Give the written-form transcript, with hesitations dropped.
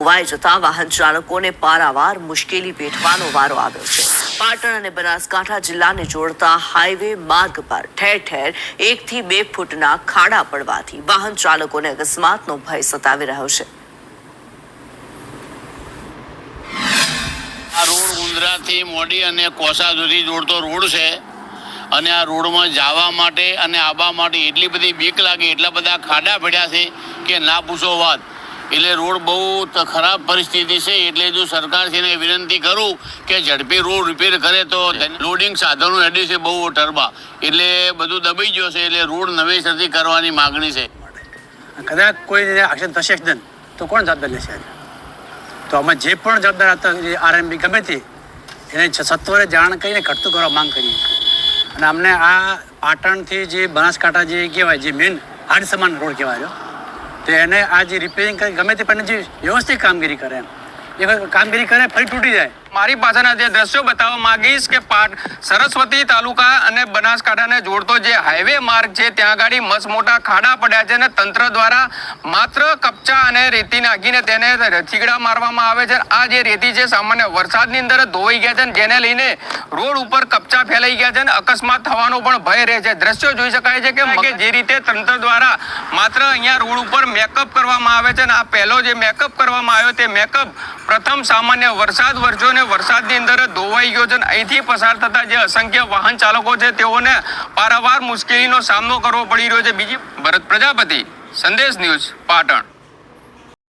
ધોવાઈ જતા વાહન ચાલકોને પારાવાર મુશ્કેલી વેઠવાનો વારો આવ્યો છે। પાટણ અને બનાસકાંઠા જિલ્લાને જોડતા હાઈવે માર્ગ પર ઠેર ઠેર 1 થી 2 ફૂટના ખાડા પડવાથી વાહન ચાલકોને અકસ્માતનો ભય સતાવી રહ્યો છે। આ રોડ ઉંદરાથી મોડી અને કોસા સુધી જોડતો રોડ છે અને આ રોડમાં જવા માટે અને આવવા માટે એટલી બધી બીક લાગે, એટલા બધા ખાડા પડ્યા છે કે ના પૂછો વાત। એટલે રોડ બહુ ખરાબ પરિસ્થિતિ છે। એટલે જો સરકારશ્રીને વિનંતી કરું કે ઝડપી રોડ રિપેર કરે તો લોડિંગ સાધનો હેડે છે બહુ ટરબા, એટલે બધું દબાઈ ગયો છે। એટલે રોડ નવેસરથી કરવાની માગણી છે। કદાચ કોઈ એક્શન થશે જ તો કોણ જવાબદાર લેશે? તો અમે જે પણ જવાબદાર હતા આરએમબી ગમે તે એને સત્વરે જાણ કરીને ઘટતું કરવા માંગ કરીએ। અને અમને આ પાટણથી જે બનાસકાંઠા જે કહેવાય જે મેઇન હાડ સમાન રોડ કહેવાય તો એને આ જે રિપેરિંગ કરે ગમે તે પણ જે વ્યવસ્થિત કામગીરી કરે એ કામગીરી કરે ફરી તૂટી જાય। મારી પાસેના જે દ્રશ્યો બતાવવા માંગીશ કે સરસ્વતી તાલુકા અને બનાસકાંઠાને જોડતો જે હાઈવે માર્ગ છે ત્યાં આગળ મસ્ત મોટા ખાડા પડ્યા છે અને તંત્ર દ્વારા માત્ર કપચા અને રેતી નાખીને તેને થીગડા મારવામાં આવે છે। આ જે રેતી છે સામાન્ય વરસાદની અંદર ધોવાઈ ગયા છે જેને લઈને રોડ ઉપર કપચા ફેલાઈ ગયા છે અને અકસ્માત થવાનો પણ ભય રહે છે। દ્રશ્યો જોઈ શકાય છે કે જે રીતે તંત્ર દ્વારા માત્ર અહીંયા રોડ ઉપર મેકઅપ કરવામાં આવે છે અને આ પહેલો જે મેકઅપ કરવામાં આવ્યો તે મેકઅપ પ્રથમ સામાન્ય વરસાદ વરસ્યો ને વરસાદની અંદર ધોવાઈ ગયો છે। અહીંથી પસાર થતા જે અસંખ્ય વાહન ચાલકો છે તેઓને પારાવાર મુશ્કેલીનો સામનો કરવો પડી રહ્યો છે। બીજી ભરત પ્રજાપતિ, સંદેશ ન્યૂઝ, પાટણ।